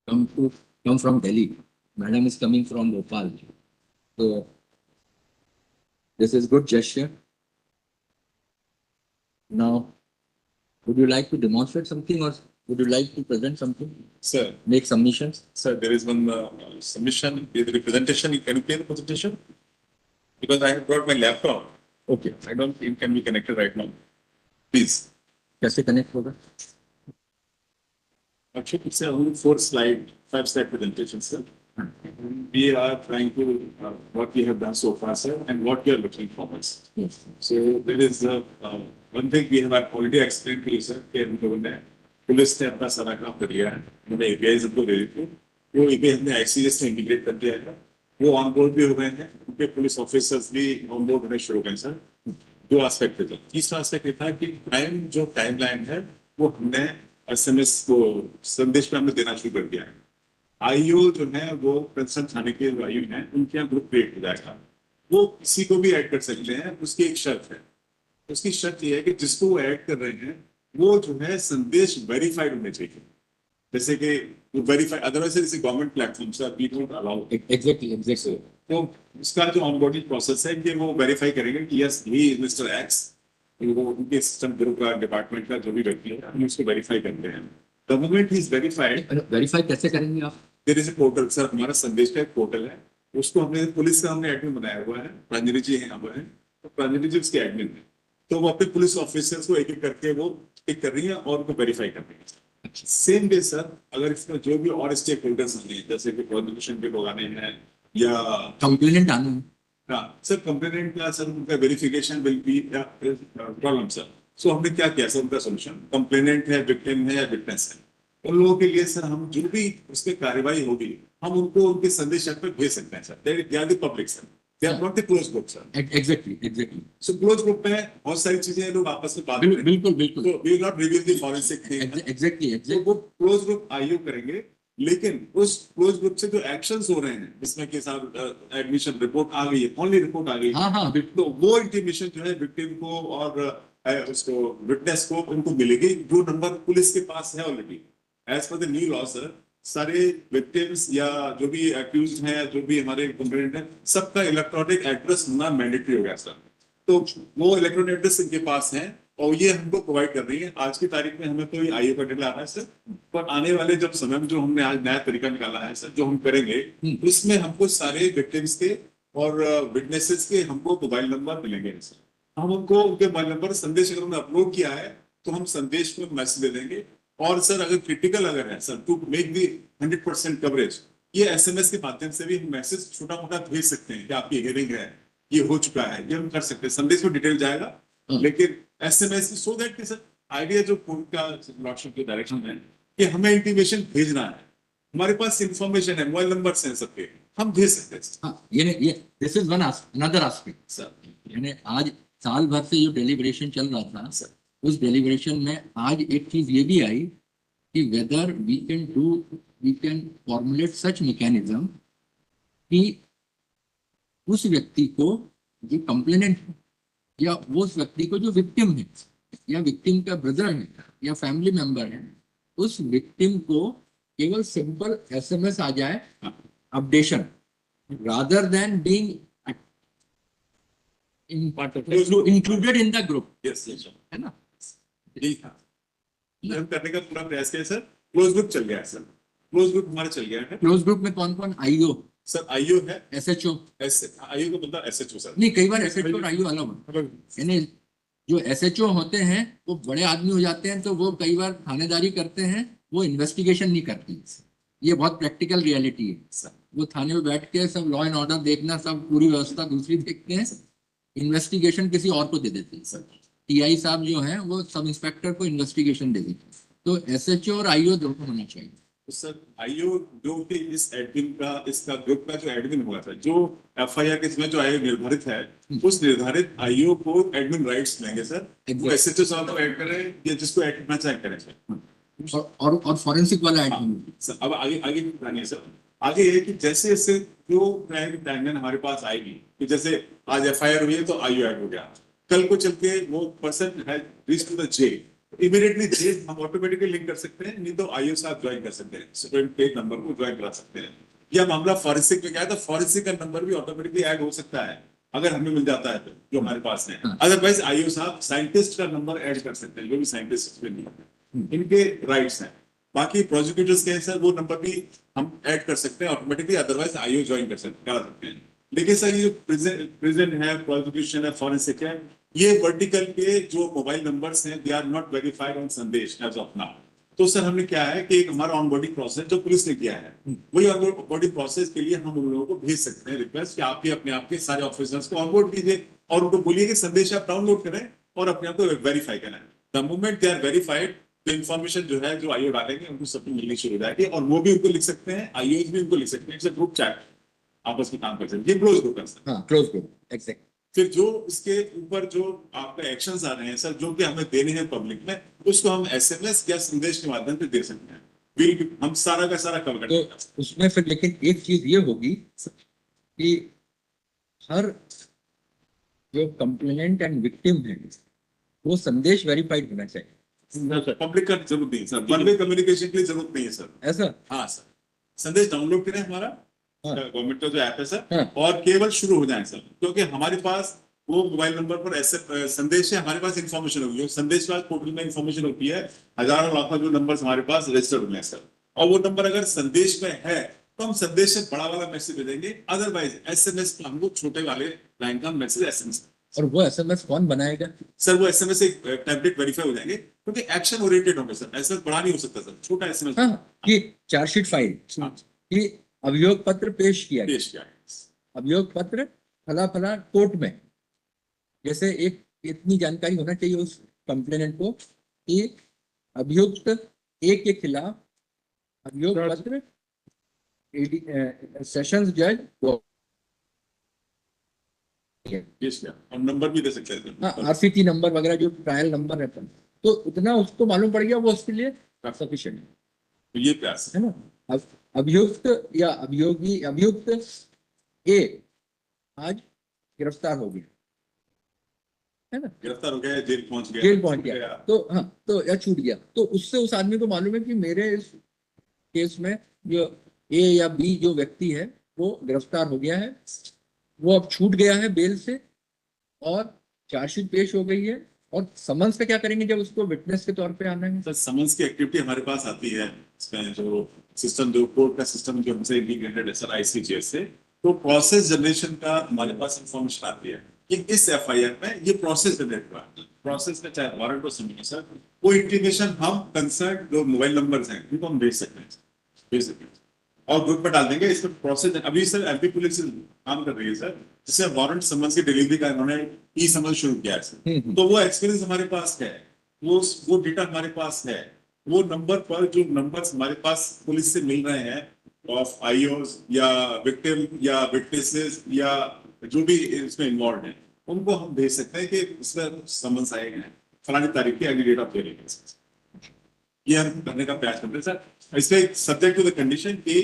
come from Delhi. Madam is coming from Bhopal. So this is good gesture. Now, would you like to demonstrate something or would you like to present something? Sir, Make submissions? sir, there is one submission, the presentation. Can you play the presentation? Because I have brought my laptop. Okay. I don't think it can be connected right now. Please. कैसे connect होगा? Actually, it's only 4-slide, 5-slide presentation, sir. We are trying to what we have done so far, sir, and what we are looking forward. Yes. So there is one thing we have already explained to you, sir. कि हम लोगों ने police ने अपना सारा काम कर लिया है. हमने APIs उनको दे दी थी. वो API हमने ICS में इंटीग्रेट कर दिया है. वो ऑन बोर्ड भी हो गए हैं. उनके पुलिस ऑफिसर्स भी ऑन बोर्ड होने शुरू हो गए, सर. दो एस्पेक्ट थे. तीसरा एस्पेक्ट ये था कि जो टाइमलाइन है वो हमने SMS को संदेश पे हमने देना शुरू कर दिया है. आईओ जो है वो कंसर्न थाने के जो आईओ हैं उनके यहाँ ग्रुप क्रिएट हो जाएगा. वो किसी को भी ऐड कर सकते हैं. उसकी एक शर्त है. उसकी शर्त ये है कि जिसको वो ऐड कर रहे हैं वो जो है संदेश वेरीफाइड होने चाहिए. जैसे कि वेरीफाइड, अदरवाइज जैसे गवर्नमेंट प्लेटफॉर्म से वी डोंट अलाउ. Exactly. तो उसका जो ऑनबोर्डिंग प्रोसेस है कि वो वेरीफाई करेंगे कि yes he is mister x. वो उनके सिस्टम ग्रुप का डिपार्टमेंट का जो भी व्यक्ति है हम उसको वेरीफाई करते हैं. The moment he is verified. Verify कैसे करेंगे आप? There is a portal, sir. हमारा संदेश का एक पोर्टल है. उसको हमने पुलिस का हमने एडमिन बनाया हुआ है. प्रांजलि जी हैं हमारे. तो प्रांजलि जी उसके एडमिन है. तो वो अपने पुलिस ऑफिसर्स को एक एक करके वो टिक कर रही है और उनको वेरीफाई कर रही है. सेम डे सर, अगर इसमें जो भी और स्टेक होल्डर्स हैं जैसे कि प्रोसिक्यूशन के लोग आने हैं या कंप्लेनेंट आना है. हाँ सर, कंप्लेनेंट का सर उनका verification will be problem, sir. So हमने क्या किया सर, उनका सोल्यूशन कंप्लेनेंट है, विक्टिम है या विटनेस है, उन लोगों के लिए सर हम जो भी उसकी कार्रवाई होगी हम उनको उनके संदेश पे भेज सकते हैं, sir. They are the public, sir. They are not the close group, sir. Exactly. So close group में बहुत सारी चीजें लोग आपस में बात करें. बिल्कुल. तो we will not reveal the forensic thing. Exactly. तो वो क्लोज ग्रुप आईओ करेंगे. लेकिन उस क्लोज ग्रुप से जो एक्शंस हो रहे हैं जिसमें के साथ एडमिशन रिपोर्ट आ गई है, ओनली रिपोर्ट आ गई है, हाँ तो वो इंटीमेशन जो है विक्टिम को और उसको विटनेस को उनको मिलेगी जो नंबर पुलिस के पास है already. As per the new law, sir, सारे विक्टिम्स या जो भी एक्यूज्ड हैं, जो भी हमारे कंप्लेंट हैं, सबका इलेक्ट्रॉनिक एड्रेस होना मैंडेटरी हो गया, सर. तो वो इलेक्ट्रॉनिक एड्रेस इनके पास है और ये हमको प्रोवाइड कर रही है. आज की तारीख में हमें तो आईओ का डेटा आ रहा है, सर. पर आने वाले जब समय में जो हमने आज नया तरीका निकाला है, सर, जो हम करेंगे उसमें हमको सारे विक्टिम्स के और विटनेसेस के हमको मोबाइल नंबर मिलेंगे, सर. हम उनको उनके मोबाइल नंबर संदेश अगर उन्होंने अपलोड किया है तो हम संदेश में मैसेज दे देंगे. और सर अगर क्रिटिकल अगर है, sir, to make the 100% coverage, ये SMS के माध्यम से भी हम मैसेज छोटा मोटा भेज सकते हैं कि आपकी हियरिंग है, ये हो चुका है, ये हम कर सकते हैं. संदेश में डिटेल जाएगा लेकिन SMS सो दैट कि सर आइडिया जो कोर्ट का लॉर्डशिप के डायरेक्शन है कि हमें इंटीमेशन भेजना है, हमारे पास इंफॉर्मेशन है, मोबाइल नंबर हैं सबके, हम भेज सकते हैं. हाँ, ये this is one another aspect, sir. यानी आज साल भर से जो डेलिब्रेशन चल रहा था, सर, उस डेलिब्रेशन में आज एक चीज ये भी आई कि whether we can formulate such mechanism कि उस व्यक्ति को जो कंप्लेनेंट है या वो उस व्यक्ति को जो विक्टिम है या विक्टिम का ब्रदर है या फैमिली मेंबर है, उस विक्टिम को केवल सिंपल SMS आ जाए updation, rather than being included in the group. Yes, है ना? जी हाँ, हम करने का पूरा प्रयास किया, सर. क्लोज ग्रुप चल गया है, सर. क्लोज ग्रुप हमारा चल गया है. क्लोज ग्रुप में कौन कौन? IO, sir. आईओ है, SHO. आईओ को मतलब SHO, सर. नहीं, कई बार SHO और आईओ अलग है. यानी जो SHO होते हैं वो बड़े आदमी हो जाते हैं, तो वो कई बार थानेदारी करते हैं, वो इन्वेस्टिगेशन नहीं करते. ये बहुत प्रैक्टिकल रियलिटी है, सर. वो थाने में बैठ के सब लॉ एंड ऑर्डर देखना, सब पूरी व्यवस्था दूसरी देखते हैं, इन्वेस्टिगेशन किसी और को दे देते हैं, सर. TI साहब जो हैं वो सब इंस्पेक्टर को इन्वेस्टिगेशन दे देते हैं. तो SHO और आईओ दोनों होना चाहिए. तो सर आईओ जो कि इस एडमिन का, इसका ग्रुप का जो एडमिन हुआ था, जो FIR के इसमें जो आईओ निर्धारित है, उस निर्धारित आईओ को एडमिन राइट्स लेंगे, सर. वो SHO साहब को ऐड करें या जिसको ऐड करना चाहे करें, सर. और फॉरेंसिक वाला एडमिन. सर अब आगे जानिए, सर. आगे ये कि जैसे जैसे जो टाइमलाइन हमारे पास आएगी कि जैसे आज FIR हुई है तो आईओ ऐड हो गया, कल को चल के वो पर्सन है reach to the jail, immediately हम ऑटोमेटिकली लिंक कर सकते हैं, नहीं तो आईओ साहब ज्वाइन कर सकते हैं, स्टूडेंट पेज नंबर को ज्वाइन करा सकते हैं। या मामला फॉरेंसिक में क्या है, तो फॉरेंसिक का नंबर भी ऑटोमेटिकली ऐड हो सकता है अगर हमें मिल जाता है तो, जो हमारे पास है। हाँ। अदरवाइज आईओ साहब साइंटिस्ट का नंबर ऐड कर सकते हैं, जो भी साइंटिस्ट इसमें नहीं है, इनके राइट्स हैं। बाकी प्रोसिक्यूटर्स के हैं सर, वो नंबर भी हम ऐड कर सकते हैं ऑटोमेटिकली, अदरवाइज आईओ ज्वाइन करा सकते हैं। लेकिन सर ये जो प्रेजेंट है, प्रोसिक्यूशन है, फॉरेंसिक है, ये वर्टिकल के जो मोबाइल नंबर्स हैं, they are not verified on Sandes as of now. तो सर हमने क्या है कि एक हमारा ऑनबोर्डिंग प्रोसेस जो पुलिस ने किया है, वही ऑनबोर्डिंग प्रोसेस के लिए हम उन लोगों को भेज सकते हैं रिक्वेस्ट कि आप भी अपने आप के सारे ऑफिसर्स को ऑनबोर्ड कीजिए और उनको बोलिए कि संदेश आप डाउनलोड करें और अपने आप को वेरीफाई करें। The moment they are verified, तो इन्फॉर्मेशन जो है जो आईओ डालेंगे उनको सबको मिलनी शुरू हो जाएगी, और वो भी उनको लिख सकते हैं, आईओ भी उनको लिख सकते हैं, इट्स अ ग्रुप चैट, आपस में काम कर सकते हैं, ये क्लोज ग्रुप कर सकते हैं। हाँ, क्लोज ग्रुप, एग्जैक्ट। फिर जो इसके ऊपर जो आपके एक्शंस आ रहे हैं सर, जो कि हमें देने हैं पब्लिक में, उसको हम एसएमएस या संदेश के माध्यम से दे सकते हैं। हम सारा का सारा कवर कर तो उसमें फिर लेकिन एक चीज ये होगी कि हर जो कंप्लेनेंट एंड विक्टिम है वो संदेश वेरीफाइड होना चाहिए। पब्लिक का जरूरत नहीं है सर, वन वे कम्युनिकेशन के लिए जरूरत नहीं है सर। ऐसा? हाँ सर, संदेश डाउनलोड करें हमारा हाँ। गवर्नमेंट का जो ऐप है सर, हाँ। और केवल शुरू हो जाए सर, क्योंकि हमारे पास वो मोबाइल नंबर पर ऐसे संदेश है, हमारे पास इन्फॉर्मेशन होगी, संदेश के बाद पोर्टल में इन्फॉर्मेशन होती है, हजारों लाखों जो नंबर हमारे पास रजिस्टर्ड हुए हैं सर, और वो नंबर अगर संदेश में है तो हम संदेश से बड़ा वाला मैसेज भेजेंगे, अदरवाइज एसएमएस हम लोग छोटे वाले लाइन का मैसेज एसएमएस। और वो एसएमएस कौन बनाएगा? सर वो एसएमएस एक टेम्पलेट वेरीफाई हो जाएंगे, क्योंकि एक्शन ओरिएंटेड होंगे सर, एसएमएस बड़ा नहीं हो सकता सर, छोटा एसएमएस। हाँ, कि चार्जशीट फाइल, कि अभियोग पत्र पेश किया गया, पेश किया है। अभियोग पत्र फला फला कोर्ट में, जैसे एक इतनी जानकारी होना चाहिए उस कंप्लेनेंट को कि अभियुक्त ए के खिलाफ अभियोग पत्र सेशंस जज पेश किया, और नंबर भी दे सकते हैं। हाँ, आरसीटी नंबर वगैरह जो ट्रायल नंबर रहता है, तो उतना उसको मालूम पड़ गया, वो उसके लिए सफिशिएंट है। तो ये प्रयास है ना? अब अभियुक्त या अभियोगी, अभियुक्त ए आज गिरफ्तार हो गया, है ना, गिरफ्तार हो गया, जेल पहुंच गया, जेल पहुंच गया, तो हाँ, तो या छूट गया, तो उससे उस आदमी को मालूम है कि मेरे इस केस में जो ए या बी जो व्यक्ति है वो गिरफ्तार हो गया है, वो अब छूट गया है बेल से, और चार्जशीट पेश हो गई है, और समन्स पे क्या करेंगे जब उसको विटनेस के तौर पे आना है? सर समन्स की एक्टिविटी हमारे पास आती है, इसमें जो सिस्टम, जो कोर्ट का सिस्टम जो हमसे इंटीग्रेटेड है सर आईसीजेएस से, तो प्रोसेस जनरेशन का हमारे पास इंफॉर्मेशन आती है कि इस एफआईआर में ये प्रोसेस जनरेट हुआ, प्रोसेस में चाहे वारंट हो सबमिट सर, वो इंटीमेशन हम कंसर्न जो मोबाइल नंबर्स हैं उनको हम भेज सकते हैं, भेज सकते हैं, और ग्रुप में डाल देंगे। इसमें प्रोसेस अभी सर एमपी पुलिस काम कर रही है सर, जिससे वारंट समन्स की डिलीवरी का इन्होंने ई समन्स शुरू किया है सर, तो वो एक्सपीरियंस हमारे पास है, वो डेटा हमारे पास है, वो नंबर पर जो नंबर्स हमारे पास पुलिस से मिल रहे हैं ऑफ आईओज या विक्टिम या विटनेसेस या जो भी इसमें इन्वॉल्व है, उनको हम भेज सकते हैं कि इसमें समन्स आए हैं फलानी तारीख की, अगली डेट ऑफ हियरिंग, ये हम करने का प्रयास करते हैं सर। इसमें सब्जेक्ट टू द कंडीशन कि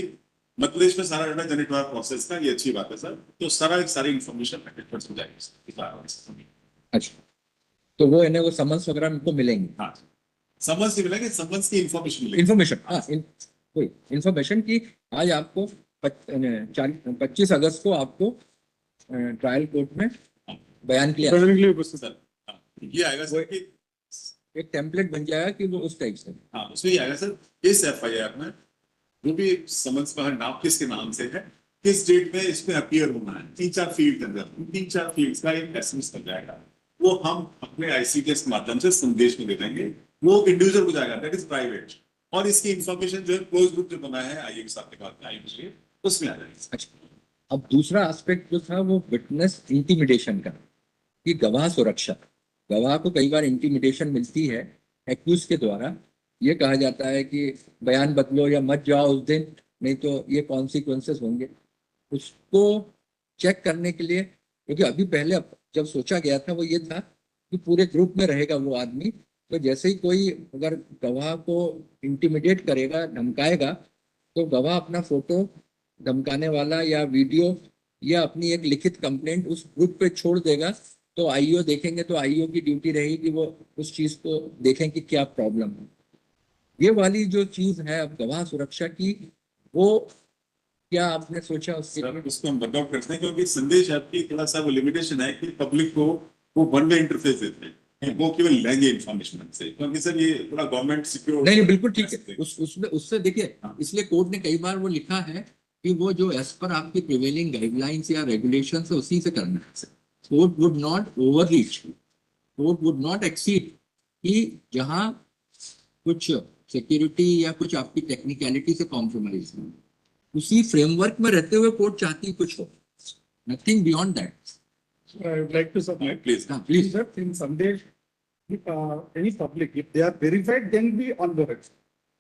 मध्य प्रदेश में सारा डाटा जनरेट हुआ प्रोसेस का, ये अच्छी बात है सर, तो सारी इन्फॉर्मेशन पैकेट हो जाएगी। अच्छा, तो वो है वो समन्स वगैरह उनको मिलेंगे? हाँ, समन्स नहीं मिलेंगे, समन्स की इन्फॉर्मेशन मिलेगी, इन्फॉर्मेशन, हाँ, कोई इन्फॉर्मेशन की आज आपको 25 अगस्त को आपको ट्रायल कोर्ट में बयान के लिए सर, ये आएगा सर कि एक टेम्पलेट बन जाएगा कि वो उस टाइप से, हाँ उसमें ये आएगा सर, इस एफआईआर में जो भी समन्स पर नाम किसके नाम से है, किस डेट में इसमें अपीयर होना है, 3-4 फील्ड के अंदर 3-4 फील्ड्स का एक एसएमएस बन जाएगा, वो हम अपने आईसीटीएस के माध्यम से संदेश में दे देंगे, वो इंडिविजुअल हो जाएगा, दैट इज प्राइवेट, और इसकी इंफॉर्मेशन जो है क्लोज ग्रुप जो बना है आईए के साथ निकालते हैं उसमें आ जाएगी। अच्छा, अब दूसरा एस्पेक्ट जो था वो विटनेस इंटिमिडेशन का, कि गवाह सुरक्षा, गवाह को कई बार इंटिमिडेशन मिलती है एक्यूज के द्वारा, ये कहा जाता है कि बयान बदलो या मत जाओ उस दिन, नहीं तो ये कॉन्सिक्वेंसेस होंगे, उसको चेक करने के लिए, क्योंकि अभी पहले जब सोचा गया था वो ये था कि पूरे ग्रुप में रहेगा वो आदमी, तो जैसे ही कोई अगर गवाह को इंटिमिडेट करेगा, धमकाएगा, तो गवाह अपना फोटो, धमकाने वाला या वीडियो या अपनी एक लिखित कंप्लेंट उस ग्रुप पे छोड़ देगा, तो आईओ देखेंगे तो आईओ की ड्यूटी रहेगी कि वो उस चीज को देखें कि क्या प्रॉब्लम है। ये वाली जो चीज है अब गवाह सुरक्षा की, वो क्या आपने सोचा उसके सर लिए? उसको हम वर्कआउट करते हैं, क्योंकि संदेश आपकी थोड़ा सा वो लिमिटेशन है कि पब्लिक को वो वन वे इंटरफेस देते हैं कि वो केवल लेंगे इंफॉर्मेशन से, क्योंकि सर ये थोड़ा गवर्नमेंट सिक्योर। नहीं नहीं, बिल्कुल ठीक है। उसमें उससे देखिए, इसलिए कोर्ट ने कई बार वो लिखा है कि वो जो एज पर आपकी प्रिवेलिंग गाइडलाइंस या रेगुलेशन है उसी से करना है। Court would not over reach, court would not exceed, कि जहां कुछ सिक्योरिटी या कुछ आपकी टेक्निकलिटी से कॉम्प्रोमाइज हो, उसी फ्रेमवर्क में रहते हुए कोर्ट चाहती कुछ हो, nothing beyond that. I would like to submit. Please. हाँ please. That in Sandesh, any public, if they are verified, then we on the record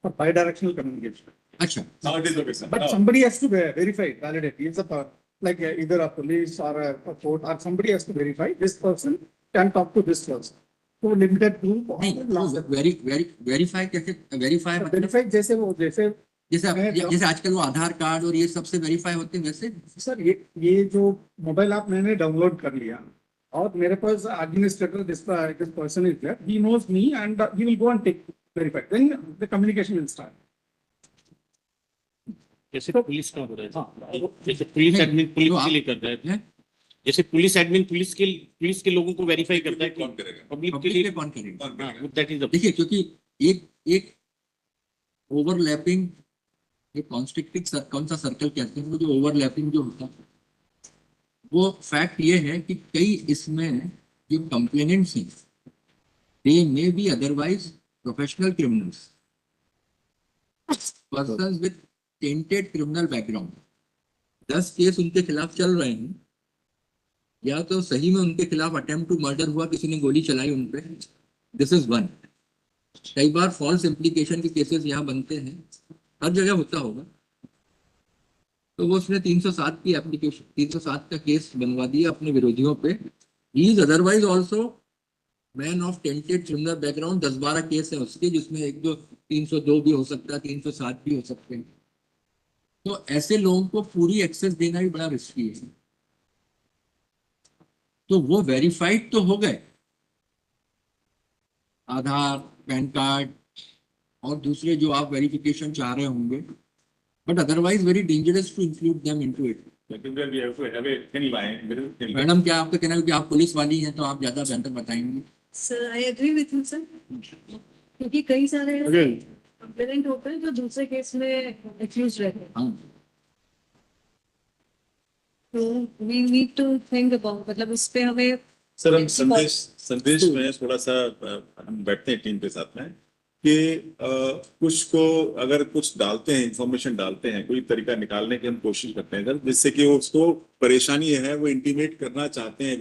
for bidirectional communication. अच्छा, Now it is okay, sir. But Now- somebody has to verify, validate. Is a like either a police or a court or somebody has to verify this person can talk to this person. So limited to. नहीं, verify कैसे? Verify मतलब Verify जैसे वो जैसे जैसे आजकल वो आधार card और ये सबसे वेरीफाई होते हैं वैसे। सर ये जो मोबाइल ऐप मैंने डाउनलोड कर लिया और मेरे पास administrator this person is there, he knows me and he will go and take verify, then the communication will start. जैसे तो- पुलिस का हो रहा है, हाँ, जैसे पुलिस नहीं, एडमिन पुलिस तो के आप- लिए कर रहा है, हैं? जैसे पुलिस एडमिन पुलिस के लोगों को वेरीफाई करता है कि कौन करेगा? पब्लिक के पब्लिक लिए में कौन करेगा? कौन करेगा? दैट इज द देखिए, क्योंकि एक एक ओवरलैपिंग, एक कॉन्स्ट्रिक्टिव कौन सा सर्कल कहते हैं वो, जो ओवरलैपिंग जो होता है, वो फैक्ट ये है कि कई इसमें जो कंप्लेनेंट्स हैं they may be otherwise professional criminals, persons with tainted criminal background. 10 case उनके खिलाफ चल रहे हैं, या तो सही में उनके खिलाफ अटेम्प्ट टू मर्डर हुआ, किसी ने गोली चलाई उन पे, दिस इज वन। कई बार फॉल्स इम्प्लीकेशन के केसेस यहाँ बनते हैं, हर जगह होता होगा। तो वो उसने 307 की एप्लीकेशन, 307 का केस बनवा दिया अपने विरोधियों पे। He is otherwise also man of tainted criminal background. 10-12 case है उसके, जिसमें एक दो 302 भी हो सकता है, 307 भी हो सकते हैं। तो ऐसे लोगों को पूरी एक्सेस देना भी बड़ा रिस्की है। तो वो वेरीफाइड तो हो गए, आधार, पैन कार्ड और दूसरे जो आप वेरिफिकेशन चाह रहे होंगे, but otherwise very dangerous to include them into it. लेकिन we have to have a thin line, very thin line. Madam, क्या आपका कहना है कि आप पुलिस वाली हैं तो आप ज्यादा बेहतर बताएंगे? Sir I agree with you sir, क्योंकि कई सारे कंप्लेनेंट होते हैं जो दूसरे केस में एक्यूज रहते हैं, हाँ, तो we need to think about, मतलब इस पे हमें सर हम संदेश में थोड़ा सा हम बैठते हैं टीम के साथ में कि कुछ को अगर कुछ डालते हैं, इंफॉर्मेशन डालते हैं, कोई तरीका निकालने की हम कोशिश करते हैं सर, जिससे कि उसको परेशानी है, वो इंटीमेट करना चाहते हैं,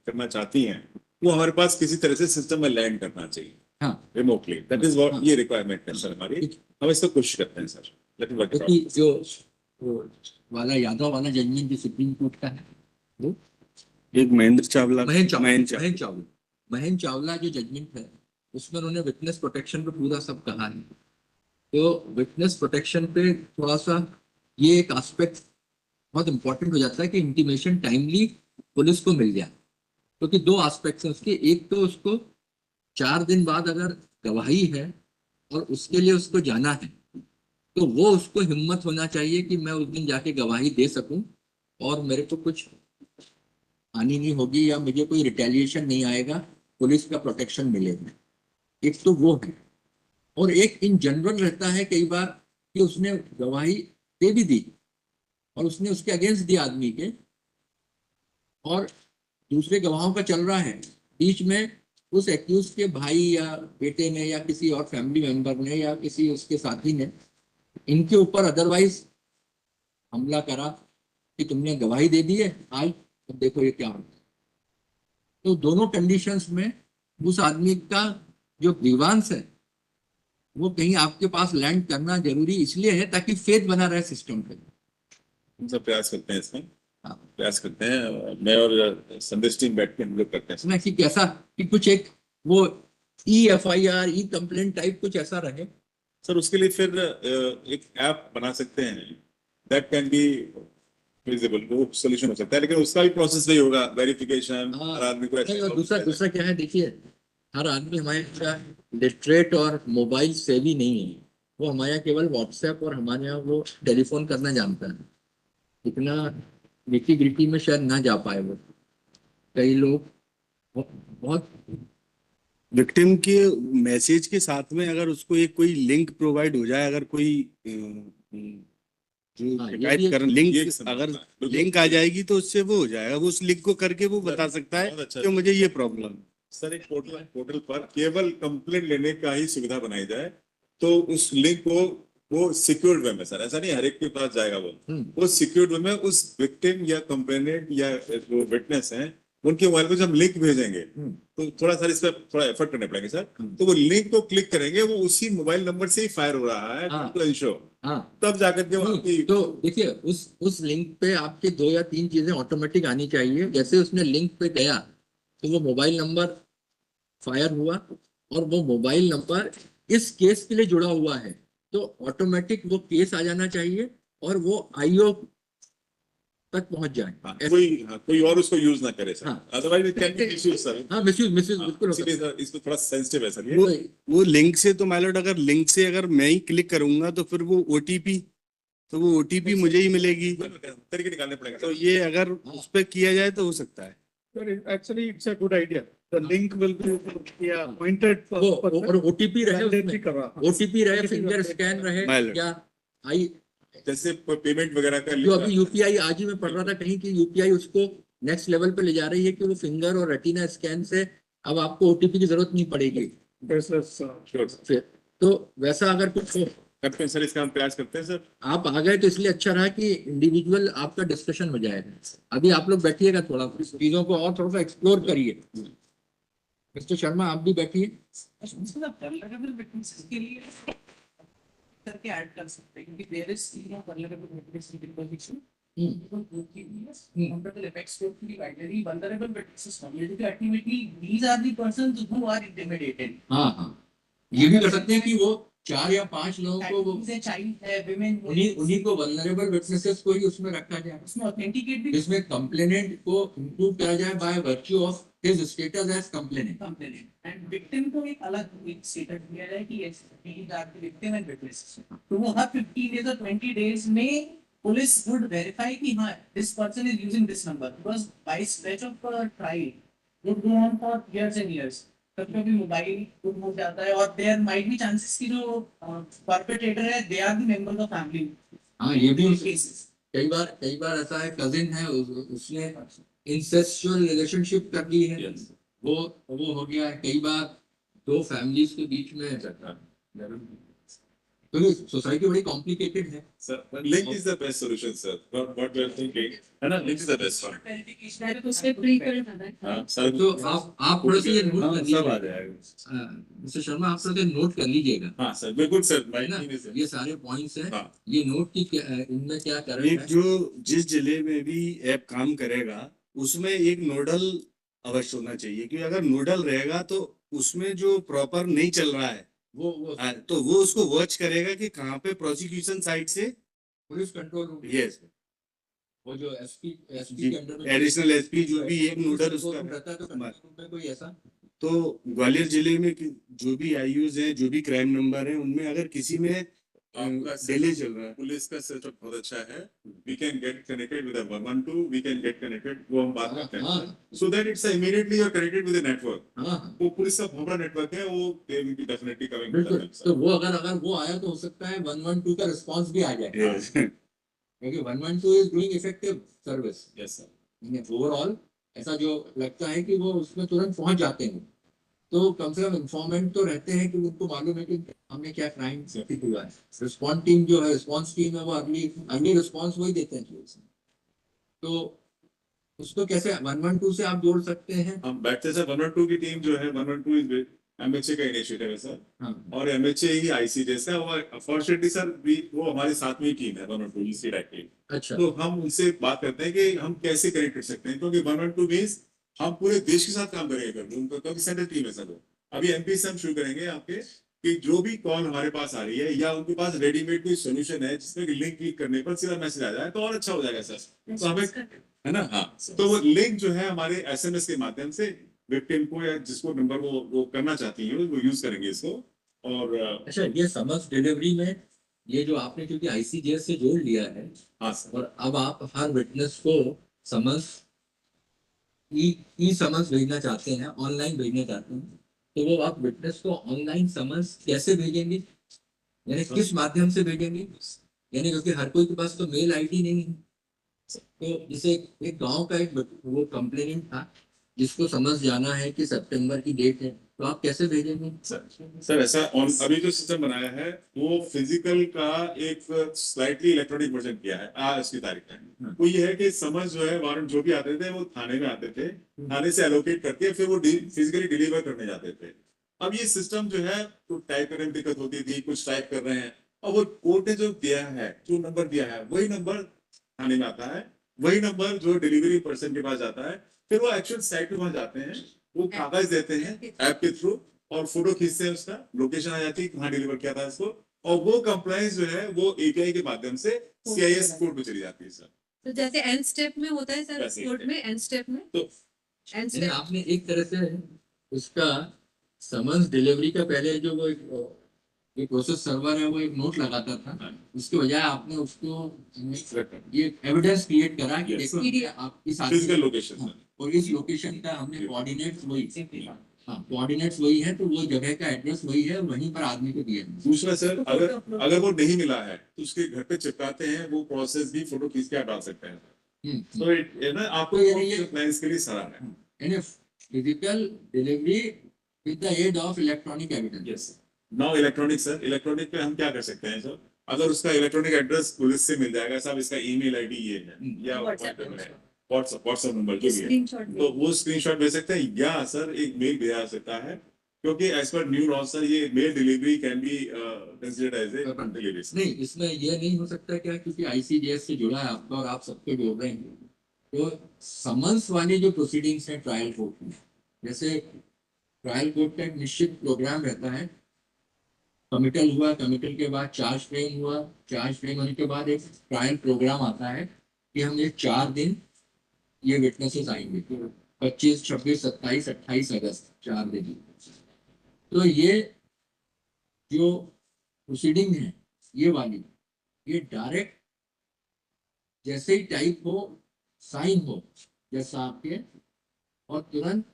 करना चाहती हैं, वो हमारे पास किसी तरह से सिस्टम में लैंड करना चाहिए हाँ। रिमोटली। दैट इज व्हाट ये रिक्वायरमेंट है सर हमारी, हम इसको कोशिश करते हैं sir. Let me work it क्योंकि आउट। जो वो वाला यादव वाला जजमेंट जो सुप्रीम कोर्ट का है, वो एक महेंद्र चावला महेंद्र चावला जो जजमेंट है, उसमें उन्होंने विटनेस प्रोटेक्शन पे पूरा सब कहा है। तो विटनेस प्रोटेक्शन पे थोड़ा सा ये एक एस्पेक्ट बहुत इंपॉर्टेंट हो जाता है कि इंटीमेशन टाइमली पुलिस को मिल जाए, क्योंकि दो एस्पेक्ट्स हैं उसके। एक तो उसको 4 दिन बाद अगर गवाही है और उसके लिए उसको जाना है, तो वो उसको हिम्मत होना चाहिए कि मैं उस दिन जाके गवाही दे सकूं और मेरे को कुछ हानि नहीं होगी या मुझे कोई रिटेलिएशन नहीं आएगा, पुलिस का प्रोटेक्शन मिलेगा। एक तो वो है, और एक इन जनरल रहता है कई बार कि उसने गवाही दे भी दी और उसने उसके अगेंस्ट दिया आदमी के, और दूसरे गवाहों का चल रहा है, बीच में उस एक्यूज के भाई या बेटे ने या किसी और फैमिली मेंबर ने या किसी उसके साथी ने इनके ऊपर अदरवाइज हमला करा कि तुमने गवाही दे दी है, आज अब देखो ये क्या होता है। तो दोनों कंडीशंस में उस आदमी का जो ग्रीवांस है वो कहीं आपके पास लैंड करना जरूरी इसलिए है ताकि फेथ बना रहे सिस्टम पे। हम सब प्रयास करते हैं इसमें, हाँ। प्रयास करते हैं। मैं और संदेश टीम बैठ के हम लोग करते हैं। इसमें कि कैसा कि कुछ एक वो EFIR कंप्लेंट टाइप कुछ ऐसा रहे। सर उसके लिए फिर एक ऐप बना सकते हैं, दैट कैन बी विजिबल वो सोल्यूशन हो सकता है, लेकिन उसका भी प्रोसेस वही होगा, वेरिफिकेशन, हाँ। हर आदमी को नहीं, और access दूसरा क्या है, देखिए हर आदमी हमारे यहाँ लिटरेट और मोबाइल सेवी नहीं है। वो हमारे यहाँ केवल व्हाट्सएप और हमारे यहाँ वो टेलीफोन करना जानता है। इतना निटी ग्रिटी में शायद ना जा पाए वो। कई लोग बहुत विक्टिम के मैसेज के साथ में अगर उसको एक कोई लिंक प्रोवाइड हो जाए, अगर कोई जो हाँ, ये टाइप भी कर ये लिंक, एक समझ अगर में आता है, बिल्कुल। लिंक आ जाएगी तो उससे वो हो जाएगा, वो उस लिंक को करके वो बता सकता है बहुत अच्छा। कि मुझे ये प्रॉब्लम है। सर एक पोर्टल पर केवल कंप्लेंट लेने का ही सुविधा बनाई जाए, तो उस लिंक को वो सिक्योर्ड वे में, सर ऐसा नहीं हर एक के पास जाएगा वो सिक्योर्ड वे में उस विक्टिम या कंप्लेनेंट या जो विटनेस हैं उनके मोबाइल को जब लिंक भेजेंगे तो थोड़ा सा इस पर थोड़ा एफर्ट करने पड़ेंगे सर। तो वो लिंक को क्लिक करेंगे, वो उसी मोबाइल नंबर से ही फायर हो रहा है हाँ। टू इंश्योर, हाँ। तब जाकर के वो आपकी तो देखिए उस लिंक पे आपके 2 या 3 चीजें ऑटोमेटिक आनी चाहिए। जैसे उसने लिंक पे गया तो वो मोबाइल नंबर फायर हुआ और वो मोबाइल नंबर इस केस के लिए जुड़ा हुआ है, तो ऑटोमेटिक वो केस आ जाना चाहिए और वो आईओ तक पहुंच जाए। कोई और उसको यूज ना करे सर, हाँ। Otherwise it can be misuse sir. हाँ, मिसयूज बिल्कुल हो सकता इसीलिए है। सर इसमें थोड़ा सेंसिटिव है सर ये। वो लिंक से तो माय लॉर्ड, अगर लिंक से अगर मैं ही क्लिक करूंगा तो फिर वो ओटीपी, तो वो ओटीपी मुझे ही मिलेगी। तरीके निकालने पड़ेंगे तो ये अगर उस पर किया जाए तो हो सकता है। Actually, it's a good idea. The link will be pointed for. वो और ओटीपी रहे Mandatory उसमें, करा। ओटीपी रहे, OTP फिंगर रहे। स्कैन रहे Valid. या आई। जैसे पेमेंट वगैरह का जो अभी यूपीआई, आज ही मैं पढ़ रहा था कहीं कि यूपीआई उसको नेक्स्ट लेवल पे ले जा रही है कि वो फिंगर और रेटिना स्कैन से अब आपको ओटीपी की जरूरत नहीं पड़ेगी। Versus, फिर तो वैसा अगर कुछ हो, करते हैं सर, इसका हम प्रयास करते हैं सर। आप आ गए तो इसलिए अच्छा रहा कि इंडिविजुअल आपका डिस्कशन हो जाएगा। अभी आप लोग बैठिएगा, थोड़ा चीजों को और थोड़ा सा एक्सप्लोर करिए। मिस्टर शर्मा आप भी बैठिए। के लिए करके ऐड कर सकते हैं, क्योंकि there is vulnerable witness deposition. Under the effects of the binary vulnerable witnesses community activity, these are the persons who are intimidated. हाँ हाँ, ये भी कर सकते हैं कि वो 4 या 5 लोगों को वो That is a child, women, उन्हीं को वल्नरेबल विटनेसेस को ही उसमें रखा जाए, उसमें ऑथेंटिकेट भी जिसमें कंप्लेनेंट को इंक्लूड करा जाए by virtue of his status as complainant. Complainant and victim को एक अलग एक स्टेटस दिया जाए कि yes these are the victim and witnesses. तो वो हर 15 डेज और 20 डेज में पुलिस वुड वेरीफाई कि हाँ this person is using this number, because by stretch of trial would go on for years and years. कभी कभी मोबाइल गुम हो जाता है और देयर माइट बी चांसेस कि जो परपेट्रेटर है they are the members of family. हाँ, ये भी केसेस कई बार ऐसा है, कजिन है उसने इंसेस्चुअल रिलेशनशिप कर ली है, वो हो गया है। कई बार 2 फैमिलीज के बीच में, क्योंकि सोसाइटी बड़ी कॉम्प्लिकेटेड है। Sir link is the best solution sir, what we are thinking है ना, link is the best one. Verification तो उससे प्री करना है। हां सर, तो आप थोड़ा सा ये नोट कर सब आ लीजिए। जाएगा। मिस्टर शर्मा आप थोड़ा सा नोट कर लीजिएगा, हां सर बिल्कुल सर, है ना? माय ये सारे पॉइंट्स हैं, हां ये नोट की इनमें क्या करंट एक है। जो जिस जिले में भी ऐप काम करेगा उसमें एक नोडल अवश्य होना चाहिए, क्योंकि अगर नोडल रहेगा तो उसमें जो प्रॉपर नहीं चल रहा है वो तो वो उसको वॉच करेगा कि कहाँ पे प्रोसिक्यूशन साइड से पुलिस कंट्रोल रूम, यस वो जो एसपी जी, के अंडर में एडिशनल एसपी जो भी एक नोडल कंट्रोल उसका रूम रहता है, तो कंट्रोल रूम में कोई ऐसा तो ग्वालियर जिले में जो भी आईयूज हैं, जो भी क्राइम नंबर है, उनमें अगर किसी में आपका डिले चल रहा है, पुलिस का सेटअप बहुत अच्छा है। We can get connected with 112, we can get connected, वो हम बात करते हैं so that it's immediately you are connected with the network. हाँ वो पुलिस का भोपड़ा नेटवर्क है, वो they will be definitely coming to बिल्कुल। दैट। तो वो अगर वो आया तो हो सकता है 112 का रिस्पांस भी आ जाए, Yes. क्योंकि 112 is doing effective service. Yes sir, overall ऐसा जो लगता है कि वो उसमें तुरंत पहुंच जाते हैं, तो कम से कम इन्फॉर्मेंट तो रहते हैं कि उनको मालूम है कि हमने क्या क्राइम हुआ है। रिस्पॉन्स टीम जो है, रिस्पॉन्स टीम है, वो अर्ली रिस्पॉन्स वही देते हैं। तो उसको कैसे 112 से आप जोड़ सकते हैं। हम बैठते सर 112 की टीम जो है, 112 इज एमएचए का इनिशिएटिव है सर, हाँ और एमएचए ही आईसी जैसा है, और अनफॉर्चुनेटली सर वो हमारे साथ में ही टीम है 112 ईसी एक्टिव। अच्छा, तो हम उनसे बात करते हैं कि हम कैसे कनेक्ट कर सकते हैं, क्योंकि 112 मींस हम पूरे देश के साथ काम करेंगे, उनका क्योंकि सेंट्रल टीम है सर। वो अभी एमपी से हम शुरू करेंगे आपके कि जो भी कॉल हमारे पास आ रही है या उनके पास रेडीमेड कोई सोल्यूशन है जिसमें लिंक क्लिक करने पर सीधा मैसेज आ जाए तो और अच्छा हो जाएगा सर। तो हमें, है ना, हाँ, तो वो लिंक जो है हमारे एसएमएस के माध्यम से विक्टिम को या जिसको नंबर वो करना चाहती है वो यूज करेंगे इसको। और अच्छा, ये समन्स डिलीवरी में ये जो आपने क्योंकि आईसीजेएस से जोड़ लिया है, हाँ सर, और अब आप हर विटनेस को समन्स ई समन्स भेजना चाहते हैं, ऑनलाइन भेजना चाहते हैं, तो वो आप विटनेस को ऑनलाइन समन्स कैसे भेजेंगे, यानी किस माध्यम से भेजेंगे? यानी क्योंकि हर कोई के पास तो मेल आईडी नहीं है। तो जैसे एक गांव का एक वो कंप्लेनेंट था जिसको समझ जाना है कि सितंबर की डेट है, तो आप कैसे भेजेंगे? सर ऐसा अभी जो सिस्टम बनाया है वो फिजिकल का एक स्लाइटली इलेक्ट्रॉनिक वर्जन किया है आज की तारीख में। वो ये है कि समझ जो है वारंट जो भी आते थे वो थाने में आते थे, थाने से एलोकेट करके फिर वो फिजिकली डिलीवर करने जाते थे। अब ये सिस्टम जो है तो टाइप करने में दिक्कत होती थी, कुछ टाइप कर रहे हैं, और वो कोर्ट ने जो दिया है, जो नंबर दिया है वही नंबर थाने में आता है, वही नंबर जो डिलीवरी पर्सन के पास जाता है, फिर वो एक्चुअल साइट पे वहां जाते हैं, वो कागज देते हैं ऐप के थ्रू और फोटो खींचते हैं, उसका लोकेशन आ जाती है कहाँ डिलीवर किया था इसको, और वो कंप्लायंस जो है वो एपीआई के माध्यम से सीआईएस कोर्ट में चली जाती है सर। तो जैसे एंड स्टेप में होता है सर, वैसे ही कोर्ट है। में एंड स्टेप में तो एंड यानी स्टेप आपने एक तरह से उसका समन्स डिलीवरी का पहले जो वो एक प्रोसेस सर्वर है वो एक नोट लगाता था, उसके बजाय आपने उसको ये एविडेंस क्रिएट करा कि Yes, देखो sir. ये आप इस फिजिकल आदमी लोकेशन हाँ, और इस लोकेशन का हमने कोऑर्डिनेट्स वही, हाँ कोऑर्डिनेट्स वही है, तो वो जगह का एड्रेस वही है, वहीं पर आदमी को दिया है। दूसरा सर, अगर वो नहीं मिला है तो उसके घर पे चिपकाते हैं, वो प्रोसेस भी फोटो खींच के आप डाल सकते हैं। तो ये ना आपको तो यानी ये क्लाइंट्स के लिए सराहना है। यानी physical delivery with the aid of electronic evidence. Yes, now electronic sir, electronic पे हम क्या कर सकते हैं सर, अगर उसका इलेक्ट्रॉनिक एड्रेस पुलिस से मिल जाएगा साहब, इसका ईमेल आईडी ये है या व्हाट्सएप नंबर जो भी है, स्क्रीनशॉट तो वो स्क्रीनशॉट भेज सकते हैं, या सर एक मेल भेजा सकता है, क्योंकि as per new law sir ये mail delivery can be considered as a delivery. नहीं, इसमें ये नहीं हो सकता क्या, क्योंकि आईसीजेएस से जुड़ा है आपका और आप सबको जोड़ रहे हैं, तो समन्स वाली जो प्रोसीडिंग्स हैं ट्रायल कोर्ट में, जैसे ट्रायल कोर्ट का एक निश्चित प्रोग्राम रहता है, कमिटल हुआ, कमिटल के बाद चार्ज फ्रेम हुआ, चार्ज फ्रेम होने के बाद एक ट्रायल प्रोग्राम आता है कि हम ये 4 दिन ये विटनेसेस आएंगे, 25, 26, 27, 28 अगस्त 4 दिन। तो ये जो प्रोसीडिंग है ये वाली, ये डायरेक्ट जैसे ही टाइप हो, साइन हो जैसा आपके, और तुरंत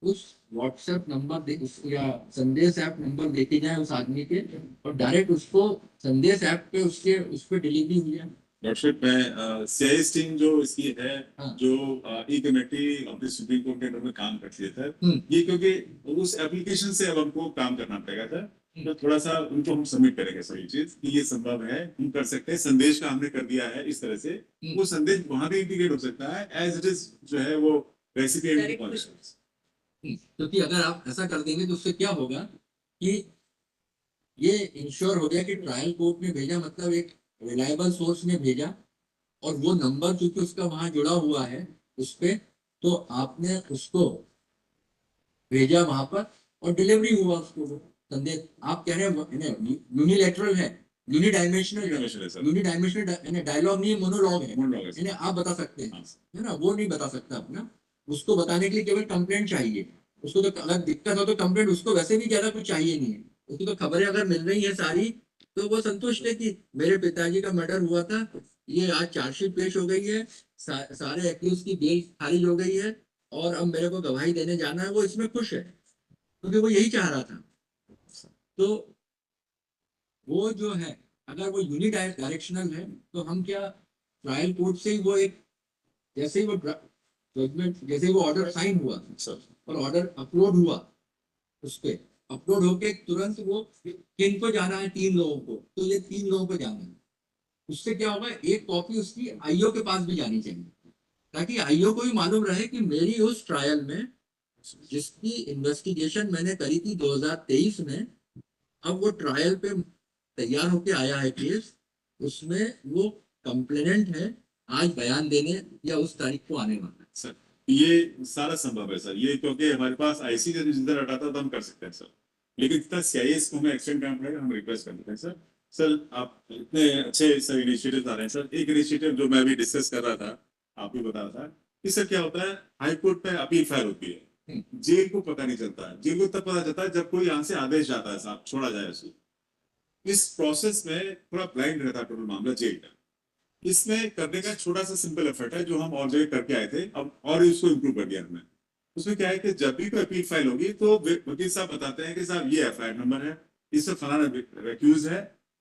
उस व्हाट्सएप नंबर दे या संदेश ऐप नंबर देके जाए उस आदमी के, और डायरेक्ट उसको संदेश ऐप पे उसके उस पर डिलीवरी हुई है। डॉक्टर मैं सीआईएस टीम जो इसकी है, हाँ। जो ई कमेटी अपने सुप्रीम कोर्ट के अंडर में काम करती है सर, हम्म। ये क्योंकि उस एप्लीकेशन से अब हमको काम करना पड़ेगा सर, तो थोड़ा सा उनको हम सबमिट करेंगे सर ये चीज कि ये संभव है, हम कर सकते हैं, संदेश का हमने कर दिया है इस तरह से, वो संदेश वहां भी इंटीग्रेट हो सकता है एज इट इज जो है वो रेसिपिएंट को पहुंचे। क्योंकि अगर आप ऐसा कर देंगे तो उससे क्या होगा कि ये इंश्योर हो गया कि ट्रायल कोर्ट ने भेजा, मतलब एक रिलायबल सोर्स ने भेजा, और वो नंबर क्योंकि उसका वहां जुड़ा हुआ है उस पे, तो आपने उसको भेजा वहां पर और डिलीवरी हुआ उसको वो संदेश। आप कह रहे हैं यूनिलैटरल है, यूनिडायमेंशनल डायलॉग नहीं है, मोनोलॉग है, यानी आप बता सकते हैं, है ना, वो नहीं बता सकता अपना, उसको बताने के लिए केवल कंप्लेंट चाहिए। उसको तो अगर दिक्कत हो तो कंप्लेंट, उसको वैसे भी ज्यादा कुछ चाहिए नहीं है, उसको तो खबरें अगर मिल रही है सारी, तो वो संतुष्ट है कि मेरे पिताजी का मर्डर हुआ था, ये आज चार्जशीट पेश हो गई है, सारे एक्यूज की बेल खारिज हो गई है, और अब मेरे को गवाही देने जाना है, वो इसमें खुश है क्योंकि वो यही चाह रहा था। तो वो जो है, अगर वो यूनिडायरेक्शनल है तो हम क्या ट्रायल कोर्ट से ही वो एक, जैसे ही वो जजमेंट, जैसे ही वो ऑर्डर साइन हुआ और ऑर्डर अपलोड हुआ, उस पे अपलोड होके तुरंत वो किन को जाना है, 3 लोगों को, तो ये 3 लोगों को जाना है। उससे क्या होगा, एक कॉपी उसकी आईओ के पास भी जानी चाहिए, ताकि आईओ को भी मालूम रहे कि मेरी उस ट्रायल में जिसकी इन्वेस्टिगेशन मैंने करी थी 2023 में, अब वो ट्रायल पे तैयार होके आया है केस, उसमें वो कंप्लेनेंट है, आज बयान देने या उस तारीख को आने वाला है। सर ये सारा संभव है सर, ये क्योंकि हमारे पास आईसी जिधर हटाता तो हम कर सकते हैं सर, लेकिन जितना CIS को हमें एक्सटेंड करना पड़ेगा, हम रिक्वेस्ट करते हैं सर। सर आप इतने अच्छे सर इनिशिएटिव आ रहे हैं सर। एक इनिशिएटिव जो मैं अभी डिस्कस कर रहा था, आप भी बता रहा था, इससे क्या होता है, हाई कोर्ट में अपील फाइल होती है, जेल को पता नहीं चलता है। जेल को तब पता चलता है जब कोई यहाँ से आदेश आता है साहब छोड़ा जाए उसको। इस प्रोसेस में थोड़ा ब्लाइंड रहता है टोटल मामला जेल का। इसमें करने का छोटा सा सिंपल एफर्ट है जो हम और जगह करके आए थे, अब और इसको इम्प्रूव कर दिया हमने। उसमें क्या है कि जब भी कोई अपील फाइल होगी तो वकील साहब बताते हैं कि साहब ये FIR नंबर है, इससे फलाना एक्यूज है,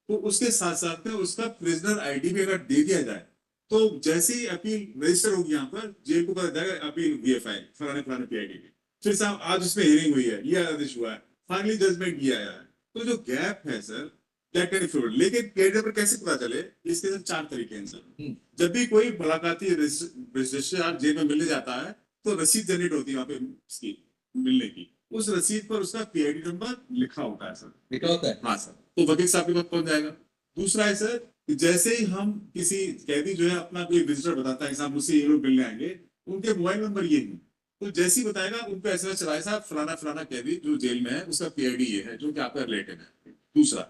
तो उसके साथ साथ में उसका प्रिजनर ID भी अगर दे दिया जाए तो जैसे ही अपील रजिस्टर होगी यहाँ पर, जेल को पता जाएगा अपील हुई है फाइल फलाने फलाने PID की। फिर साहब आज उसमें हियरिंग हुई है, ये आदेश हुआ है, फाइनली जजमेंट ये आया है। तो जो गैप है सर, दैट कैन बी, लेकिन PID पर कैसे पता चले, इसके सर 4 तरीके हैं सर। जब भी कोई मुलाकाती रजिस्ट्रार जेल में मिलने जाता है तो रसीद जनरेट होती है वहाँ पे उसकी मिलने की, उस रसीद पर उसका PID नंबर लिखा होता है सर। लिखा होता है। हाँ सर, तो वकील साहब के पास पहुंच जाएगा। दूसरा है सर कि जैसे ही हम किसी कैदी जो है अपना कोई विजिटर बताता है कि साहब मुझसे ये लोग मिलने आएंगे, उनके मोबाइल नंबर ये है, तो जैसे ही बताएगा उनको SMS चलाए साहब फलाना फलाना कैदी जो जेल में है उसका PID ये है जो कि आपका रिलेटिव है। दूसरा।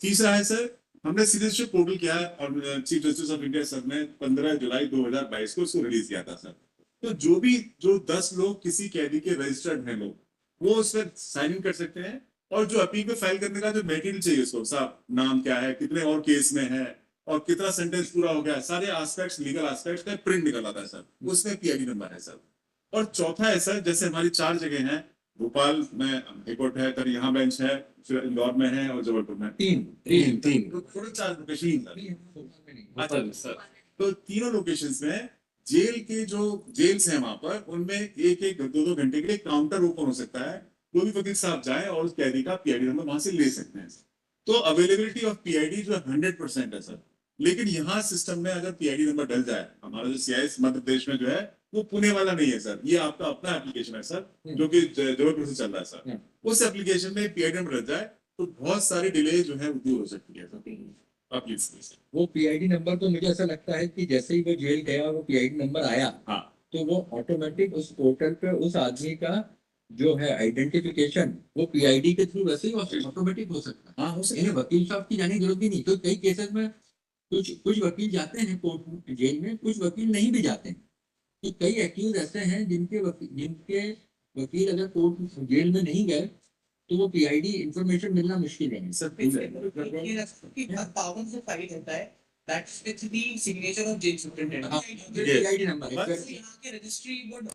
तीसरा है सर, हमने सिटीजनशिप पोर्टल किया है और chief justice of India sir ने 15 जुलाई 2022 को उसको रिलीज किया था सर। तो जो 10 लोग किसी कैदी के रजिस्टर्ड हैं लोग, वो उस पर साइन इन कर सकते हैं, और जो अपील पे फाइल करने का जो मटेरियल चाहिए उसको, साहब नाम क्या है, कितने और केस में है, और कितना सेंटेंस पूरा हो गया है, सारे एस्पेक्ट्स, लीगल एस्पेक्ट्स का प्रिंट निकल आता है सर, उसमें PID नंबर है सर। और चौथा है सर, जैसे हमारी 4 जगह हैं, भोपाल में हाईकोर्ट है, फिर यहाँ बेंच है, फिर इंदौर में है और जबलपुर में। तीन तो टोटल 4 लोकेशन अच्छा सर। तो तीनों लोकेशंस में जेल के जो जेल्स हैं वहां पर, उनमें एक 2 घंटे के लिए काउंटर ओपन हो सकता है, कोई भी वकील साहब जाए और उस कैदी का PID नंबर वहां से ले सकते हैं। तो अवेलेबिलिटी ऑफ PID जो 100% है सर। लेकिन यहाँ सिस्टम में अगर PID नंबर डल जाए, हमारा जो CIS मध्य प्रदेश में जो है वो पुणे वाला नहीं है सर, ये आपका अपना एप्लीकेशन है सर, जो कि जबलपुर से चल रहा है सर। उस एप्लीकेशन में PID नंबर डल जाए तो बहुत सारी डिले जो है वो दूर हो सकती है सर। आप प्लीज सर। वो PID नंबर तो मुझे ऐसा लगता है कि जैसे ही वो जेल गया वो PID नंबर आया, हाँ तो वो ऑटोमेटिक उस पोर्टल पे उस आदमी का जो है आइडेंटिफिकेशन वो PID के थ्रू वैसे ही ऑटोमेटिक हो सकता है। हाँ हो सकता यानी है। वकील साहब की जाने की जरूरत ही नहीं। तो कई केसेस में कुछ वकील जाते हैं कोर्ट जेल में, कुछ वकील नहीं भी जाते हैं। तो कई एक्यूज ऐसे हैं जिनके वकील अगर कोर्ट जेल में नहीं गए तो वो PID इंफॉर्मेशन मिलना मुश्किल है। सर पावर से फाइल होता है, that's with the signature of jail superintendent. PID number यहाँ के रजिस्ट्री बोर्ड